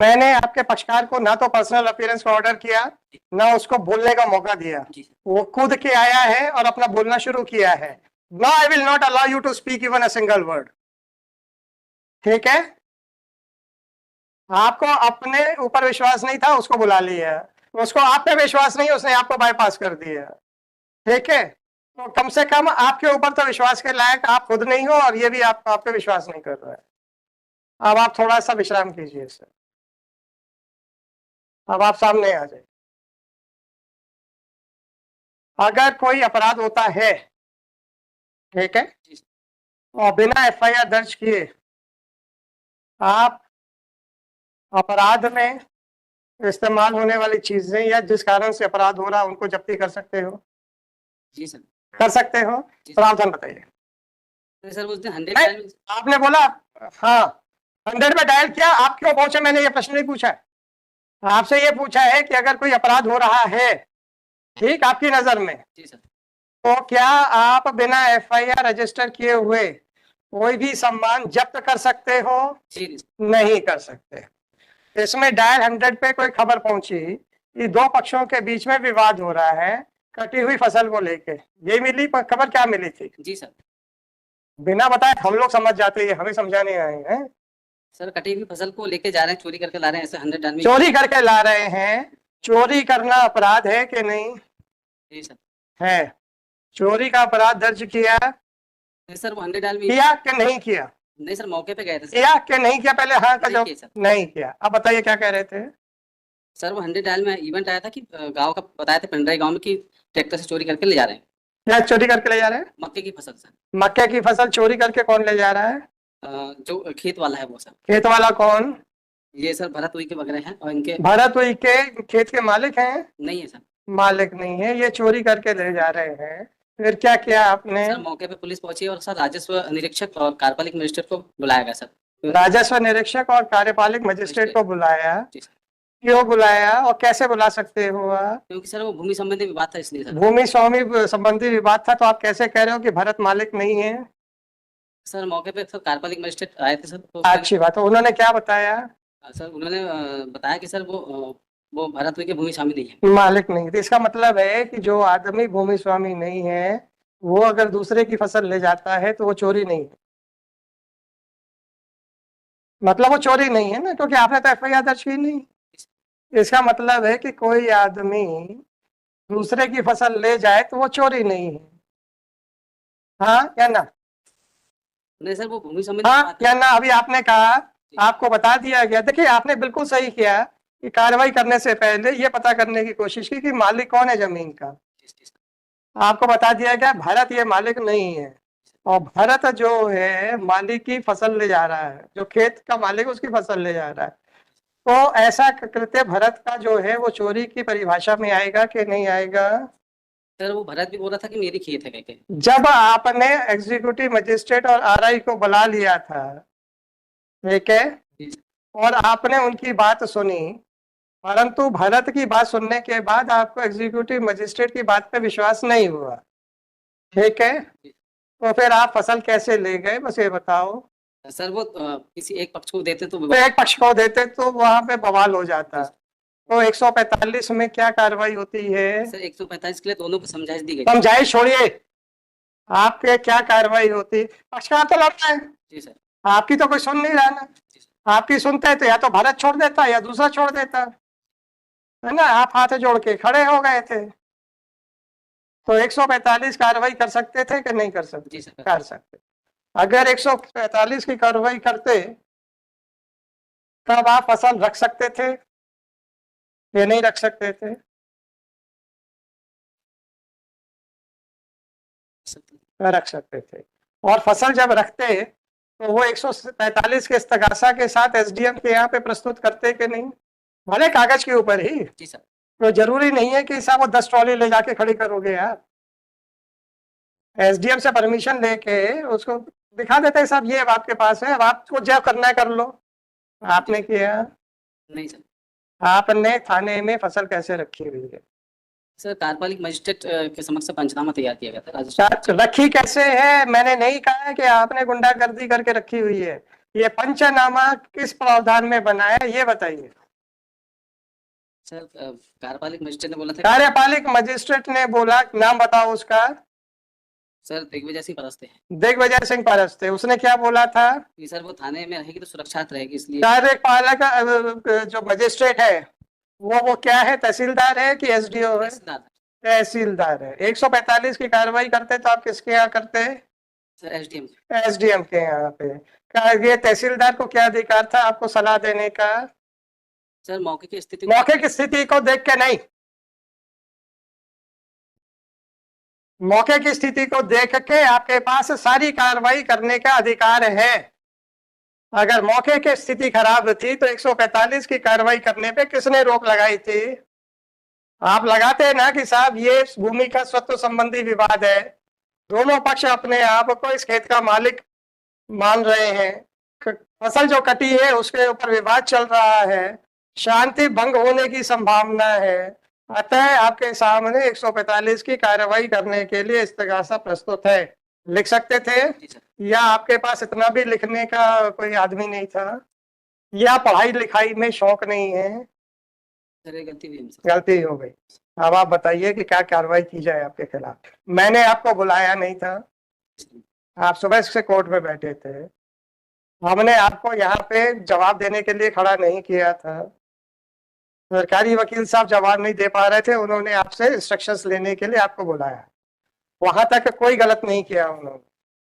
मैंने आपके पक्षकार को ना तो पर्सनल अपीयरेंस का ऑर्डर किया, ना उसको बोलने का मौका दिया। वो खुद के आया है और अपना बोलना शुरू किया है। No, I will not allow you to speak even a single word. ठीक है? आपको अपने ऊपर विश्वास नहीं था, उसको बुला लिया। उसको आप पे विश्वास नहीं, उसने आपको बाईपास कर दिया। ठीक है? तो कम से कम आपके ऊपर तो विश्वास के लायक आप खुद नहीं हो, और ये भी आप पे विश्वास नहीं कर रहा है। अब आप थोड़ा सा विश्राम कीजिए सर। अब आप सामने आ जाइए। अगर कोई अपराध होता है, ठीक है, और बिना एफआईआर दर्ज किए आप अपराध में इस्तेमाल होने वाली चीजें या जिस कारण से अपराध हो रहा है उनको जब्ती कर सकते हो। जी सर। कर सकते हो। प्रावधान बताइए। सर उसने 100 आपने बोला हाँ 100 पे डायल किया, आप क्यों पहुंचे? मैंने ये प्रश्न नहीं पूछा है। आपसे ये पूछा है कि अगर कोई अपराध हो रहा है, ठीक, आपकी नजर में, जी सर, तो क्या आप बिना एफआईआर रजिस्टर किए हुए कोई भी सामान जब्त कर सकते हो? जी नहीं कर सकते। इसमें डायल 100 पे कोई खबर पहुंची कि दो पक्षों के बीच में विवाद हो रहा है कटी हुई फसल को लेके, ये मिली खबर? क्या मिली थी? जी सर। बिना बताए हम लोग समझ जाते हैं, हमें समझाने आए हैं। सर कटी हुई फसल को लेके जा रहे हैं, चोरी करके ला रहे हैं, ऐसे 100 आदमी चोरी करके ला रहे हैं। चोरी करना अपराध है कि नहीं? जी सर। है। चोरी का अपराध दर्ज किया? नहीं सर, वो 100 आदमी किया कि नहीं किया? नहीं सर, मौके पे गए थे सर। किया कि नहीं किया? पहले हाँ का नहीं जवाब। किया सर। नहीं किया। अब बताइए क्या कह रहे थे? सर वो 100 डायल में इवेंट आया था कि गांव का बताया था, पिंडराई गांव में, कि ट्रैक्टर से चोरी करके ले जा रहे हैं क्या चोरी करके ले जा रहे हैं? मक्के की फसल सर। मक्के की फसल चोरी करके कौन ले जा रहा है? जो खेत वाला है वो सर। खेत वाला कौन? ये सर भरत हुई के वगैरह हैं, और इनके भरत हुई के खेत के मालिक हैं? नहीं है सर। मालिक नहीं है, ये चोरी करके ले जा रहे हैं। फिर क्या किया आपने? सर मौके पे पुलिस पहुंची और सर राजस्व निरीक्षक और कार्यपालिक मजिस्ट्रेट को बुलाया गया सर। राजस्व निरीक्षक और कार्यपालिक मजिस्ट्रेट को बुलाया? जी सर। क्यों बुलाया और कैसे बुला सकते हो आप? क्योंकि सर वो भूमि संबंधी विवाद था, इसलिए सर। भूमि स्वामी संबंधी विवाद था, तो आप कैसे कह रहे हो कि भरत मालिक नहीं है? सर मौके पे सर कार्यपालिक मजिस्ट्रेट आए थे सर, तो अच्छी बात है। उन्होंने क्या बताया? सर उन्होंने बताया कि सर वो भरत हुई के भूमि स्वामी नहीं है। मालिक नहीं। तो इसका मतलब है कि जो आदमी भूमि स्वामी नहीं है, वो अगर दूसरे की फसल ले जाता है तो वो चोरी नहीं है। मतलब वो चोरी नहीं है ना, क्योंकि आपने तो एफआईआर दर्ज की नहीं। इसका मतलब है कि कोई आदमी दूसरे की फसल ले जाए तो वो चोरी नहीं है। हाँ या ना? नहीं सर, वो भूमि संबंधी हाँ विवाद है। या ना? अभी आपने कहा, आपको बता दिया गया। देखिए आपने बिल्कुल सही किया कि कार्रवाई करने से पहले ये पता करने की कोशिश की कि मालिक कौन है जमीन का। आपको बता दिया गया भरत ये मालिक नहीं है, और भरत जो है मालिक की फसल ले जा रहा है, जो खेत का मालिक उसकी फसल ले जा रहा है। तो ऐसा कृत्य भरत का जो है वो चोरी की परिभाषा में आएगा कि नहीं आएगा? सर वो भरत भी बोल रहा था कि मेरी खेत है कह के। जब आपने एग्जीक्यूटिव मजिस्ट्रेट और आरआई को बुला लिया था, ठीक है, और आपने उनकी बात सुनी, परंतु भरत की बात सुनने के बाद आपको एग्जीक्यूटिव मजिस्ट्रेट की बात पे विश्वास नहीं हुआ, ठीक है, तो फिर आप फसल कैसे ले गए? बस ये बताओ। सर वो किसी एक पक्ष को देते तो तो एक पक्ष को देते तो वहां पे बवाल हो जाता। तो 145 में क्या कार्रवाई होती है? सर 145 के लिए दोनों को समझाइश दी गई। समझाइश छोड़िए, आपके क्या कार्रवाई होती? पक्षकार तो लड़ता है। जी सर। आपकी तो कोई सुन नहीं रहा ना। आपकी सुनते हैं तो या तो भारत छोड़ देता या दूसरा छोड़ देता, है ना? आप हाथ जोड़ के खड़े हो गए थे। तो 145 कार्रवाई कर सकते थे कि नहीं कर सकते? जी सर। कर सकते। अगर 145 की कार्रवाई करते तब आप फसल रख सकते थे या नहीं रख सकते थे? रख सकते थे। और फसल जब रखते तो वो 145 के इस्तगासा के साथ एसडीएम के यहाँ पे प्रस्तुत करते कि नहीं? भले कागज के ऊपर ही। जी सर। तो जरूरी नहीं है कि साहब वो 10 ट्रॉली ले जाके खड़ी करोगे आप। एसडीएम से परमिशन लेके उसको दिखा देते हैं, साहब ये अब आपके पास है, अब आपको जो करना है कर लो। आपने किया? नहीं सर। आपने थाने में फसल कैसे रखी हुई है? सर कार्यपालिक मजिस्ट्रेट के समक्ष पंचनामा तैयार किया गया था। रखी कैसे है? मैंने नहीं कहा है कि आपने गुंडागर्दी करके रखी हुई है। ये पंचनामा किस प्रावधान में बना है ये बताइए। सर कार्यपालिक मजिस्ट्रेट ने बोला था कार्यपालिक मजिस्ट्रेट ने बोला, नाम बताओ उसका। सर दिग्विजय सिंह परस्ते हैं दिग्विजय सिंह परस्ते, उसने क्या बोला था कि सर वो थाने में रहेगी तो सुरक्षित रहेगी, इसलिए कार्यपालक जो मजिस्ट्रेट है वो क्या है, तहसीलदार है कि एसडीओ है? तहसीलदार तहसीलदार है। 145 की कार्रवाई करते तो आप किसके यहाँ करते हैं? सर एसडीएम एसडीएम के यहाँ पे। ये तहसीलदार को क्या अधिकार था आपको सलाह देने का? सर मौके की स्थिति मौके की स्थिति को देख के नहीं, मौके की स्थिति को देख के आपके पास सारी कार्रवाई करने का अधिकार है। अगर मौके की स्थिति खराब थी तो 145 की कार्रवाई करने पे किसने रोक लगाई थी? आप लगाते हैं ना कि साहब ये भूमि का स्वत्व संबंधी विवाद है, दोनों पक्ष अपने आप को इस खेत का मालिक मान रहे हैं, फसल जो कटी है उसके ऊपर विवाद चल रहा है, शांति भंग होने की संभावना है, अतः आपके सामने 145 की कार्रवाई करने के लिए इस्तगासा प्रस्तुत है। लिख सकते थे या आपके पास इतना भी लिखने का कोई आदमी नहीं था, या पढ़ाई लिखाई में शौक नहीं है? सर ये गलती हुई हमसे। गलती हो गई। अब आप बताइए कि क्या कार्रवाई की जाए आपके खिलाफ। मैंने आपको बुलाया नहीं था, आप सुबह से कोर्ट में बैठे थे, हमने आपको यहाँ पे जवाब देने के लिए खड़ा नहीं किया था। सरकारी वकील साहब जवाब नहीं दे पा रहे थे, उन्होंने आपसे इंस्ट्रक्शंस लेने के लिए आपको बुलाया, वहां तक कोई गलत नहीं किया उन्होंने।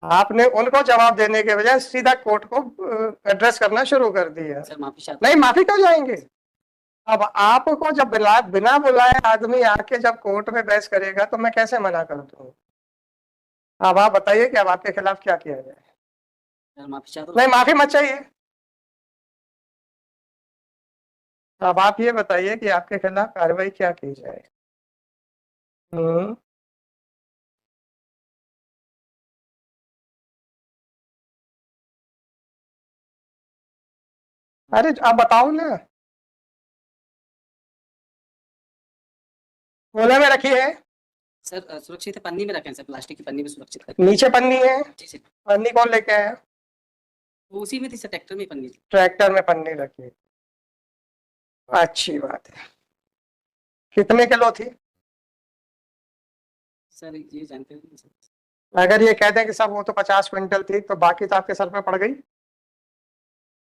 आपने उनको जवाब देने के बजाय सीधा कोर्ट को एड्रेस करना शुरू कर दिया। सर माफी चाहता नहीं, माफी क्यों जाएंगे? अब आपको जब बिना बुलाए आदमी आके जब कोर्ट में बहस करेगा तो मैं कैसे मना कर दूं? अब आप बताइए कि अब आपके खिलाफ क्या किया जाए। सर माफी चाहता हूं। नहीं, माफी मत चाहिए। अब आप ये बताइए कि आपके खिलाफ कार्रवाई क्या की जाए। अरे आप बताओ ना। गोले में रखी है? सर सुरक्षित है, पन्नी में रखें सर, प्लास्टिक की पन्नी में सुरक्षित रखें। नीचे पन्नी है? जी सर। पन्नी कौन लेके आया? वो उसी में थी सर, ट्रैक्टर में पन्नी थी। ट्रैक्टर में पन्नी रखी, अच्छी बात है। कितने किलो थी? सर ये जानते हैं सर। अगर ये कह दें कि सब वो तो 50 क्विंटल थी तो बाकी तो आपके सर पे पड़ गई।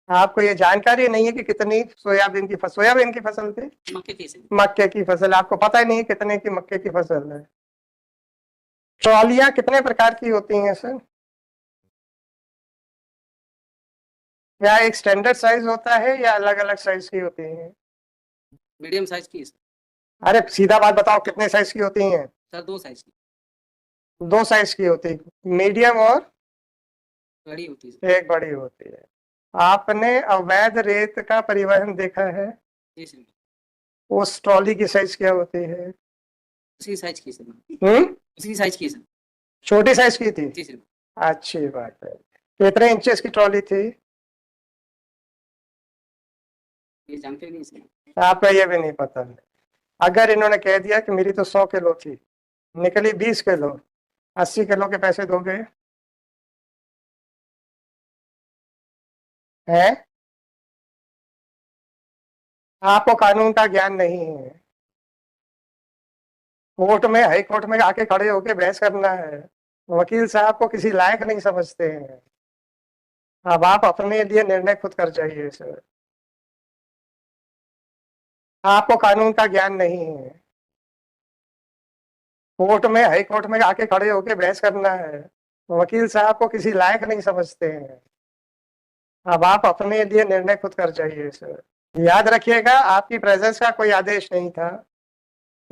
आपको ये जानकारी नहीं है कि कितनी सोयाबीन की फसल थी? मक्के की सर। मक्के की फसल, आपको पता ही नहीं है कितने की मक्के की फसल है। ट्रॉलियां कितने प्रकार की होती हैं सर? या एक स्टैंडर्ड साइज होता है या अलग अलग साइज की होती है? मीडियम साइज की सर। अरे सीधा बात बताओ, कितने साइज की होती हैं? सर 2 साइज की। 2 साइज की होती है, मीडियम और बड़ी होती है सर। एक बड़ी होती है। आपने अवैध रेत का परिवहन देखा है? जी सर। उस ट्रॉली की साइज क्या होती है? उसी साइज की सर। हम्म, उसी साइज की सर। छोटी साइज की थी? जी सर। अच्छी बात है। कितने इंचेस की ट्रॉली थी? ये जानते नहीं सर। आपको ये भी नहीं पता? अगर इन्होंने कह दिया कि मेरी तो 100 किलो थी, निकली 20 किलो, 80 किलो के पैसे दोगे? हैं? आपको कानून का ज्ञान नहीं है। कोर्ट में, हाई कोर्ट में आके खड़े होके बहस करना है, वकील साहब को किसी लायक नहीं समझते हैं। अब आप अपने लिए निर्णय खुद कर जाइए सर। आपको कानून का ज्ञान नहीं है। कोर्ट में, हाई कोर्ट में आके खड़े होके बहस करना है, वकील साहब को किसी लायक नहीं समझते हैं। अब आप अपने लिए निर्णय खुद कर जाइए सर। याद रखिएगा, आपकी प्रेजेंस का कोई आदेश नहीं था।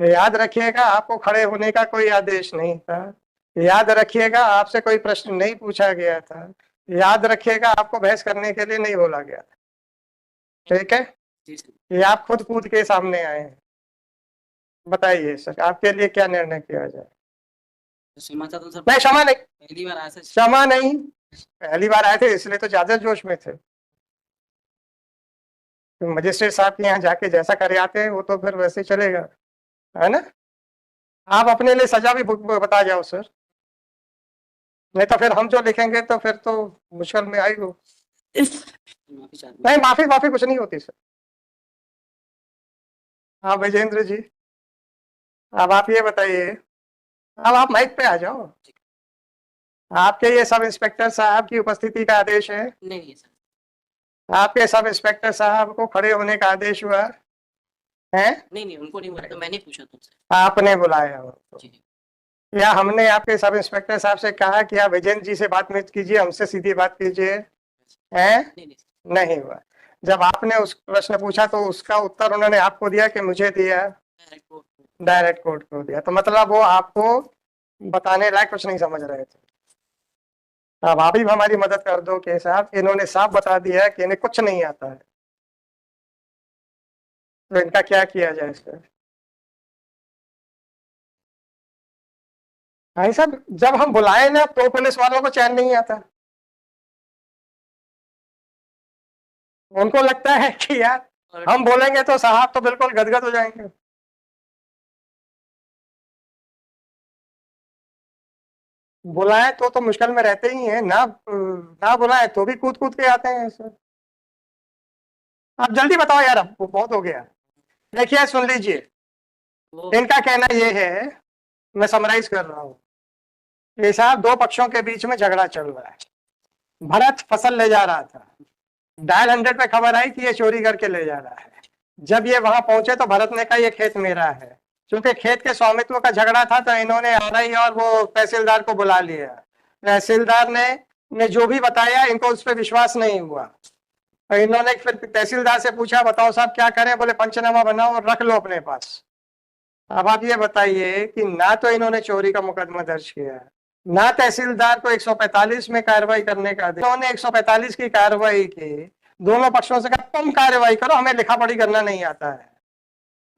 याद रखिएगा, आपको खड़े होने का कोई आदेश नहीं था। याद रखिएगा, आपसे कोई प्रश्न नहीं पूछा गया था। याद रखिएगा, आपको बहस करने के लिए नहीं बोला गया था। ठीक है? जी सर। ये आप खुद कूद के सामने आए हैं। बताइए सर, आपके लिए क्या निर्णय किया जाए? क्षमा चाहता हूं सर। नहीं, क्षमा नहीं, पहली बार आया सर। क्षमा नहीं। पहली बार आए थे इसलिए तो ज्यादा जोश में थे। तो मजिस्ट्रेट साहब के यहाँ जाके जैसा करे आते हैं वो तो फिर वैसे चलेगा, है ना? आप अपने लिए सजा भी बता जाओ सर, नहीं तो फिर हम जो लिखेंगे तो फिर तो मुश्किल में आएगी। माफी चाहता हूँ। नहीं, माफी माफी कुछ नहीं होती सर। हाँ विजेंद्र जी, अब आप ये बताइए, अब आप माइक पे आ जाओ। आपके ये सब इंस्पेक्टर साहब की उपस्थिति का आदेश है? नहीं नहीं सर, आपके सब इंस्पेक्टर साहब को खड़े होने का आदेश हुआ है? नहीं नहीं उनको नहीं बोला, तो मैंने पूछा तुमसे। आपने बुलाया उनको? जी जी। या हमने आपके सब इंस्पेक्टर साहब से कहा कि आप विजेंद्र जी से बात मत कीजिए, हमसे सीधी बात कीजिए? हैं? नहीं नहीं सर, नहीं हुआ। जब आपने उस प्रश्न पूछा तो उसका उत्तर उन्होंने आपको दिया कि मुझे दिया? Direct court. डायरेक्ट कोर्ट को दिया। तो मतलब वो आपको बताने लायक कुछ नहीं समझ रहे थे। अब आप ही हमारी मदद कर दो कि साहब इन्होंने साफ बता दिया है कि इन्हें कुछ नहीं आता है, तो इनका क्या किया जाए सर? भाई साहब, जब हम बुलाए ना तो पुलिस वालों को चैन नहीं आता। उनको लगता है कि यार और हम बोलेंगे तो साहब तो बिल्कुल गदगद हो जाएंगे। बुलाए तो मुश्किल में रहते ही हैं ना, ना बुलाए तो भी कूद कूद के आते हैं सर। आप जल्दी बताओ यार, अब बहुत हो गया। देखिए सुन लीजिए, वो इनका कहना ये है, मैं समराइज कर रहा हूँ, ये साहब दो पक्षों के बीच में झगड़ा चल रहा है। भरत फसल ले जा रहा था, डायल 100 पे खबर आई कि ये चोरी करके ले जा रहा है। जब ये वहां पहुंचे तो भरत ने कहा ये खेत मेरा है। क्योंकि खेत के स्वामित्व का झगड़ा था तो इन्होंने आरआई और वो तहसीलदार को बुला लिया। तहसीलदार ने जो भी बताया इनको उस पर विश्वास नहीं हुआ, और इन्होंने फिर तहसीलदार से पूछा बताओ साहब क्या करें? बोले पंचनामा बनाओ और रख लो अपने पास। अब आप ये बताइए कि ना तो इन्होंने चोरी का मुकदमा दर्ज किया, ना तहसीलदार को 145 में कार्रवाई करने का आदेश। इन्होंने 145 की कार्रवाई की, दोनों पक्षों से कहा तुम कार्रवाई करो, हमें लिखा पढ़ी करना नहीं आता है।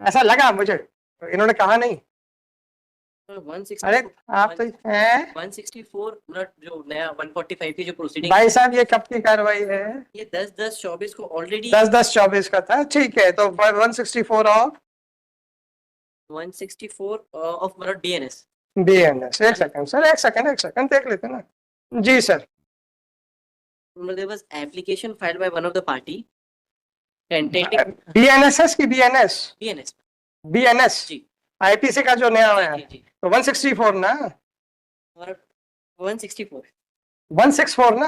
ऐसा लगा मुझे, तो इन्होंने कहा नहीं। 160 अरे आप तो हैं 164 मतलब जो नया 145 की जो प्रोसीडिंग, भाई साहब, ये कब की कार्रवाई है? ये 10/10/24 को ऑलरेडी 10/10/24 का था, ठीक है। तो 164 ऑफ 164 ऑफ मतलब डीएनएस। बीएनएस। एक सेकंड सर, एक सेकंड देख लेते ना। जी sir. there was application filed by one of the party tentative BNSS की बीएनएस DNS बीएनएस जी आईपीसी का जो नया आया जी है, जी तो 164 ना? और 164 164 ना?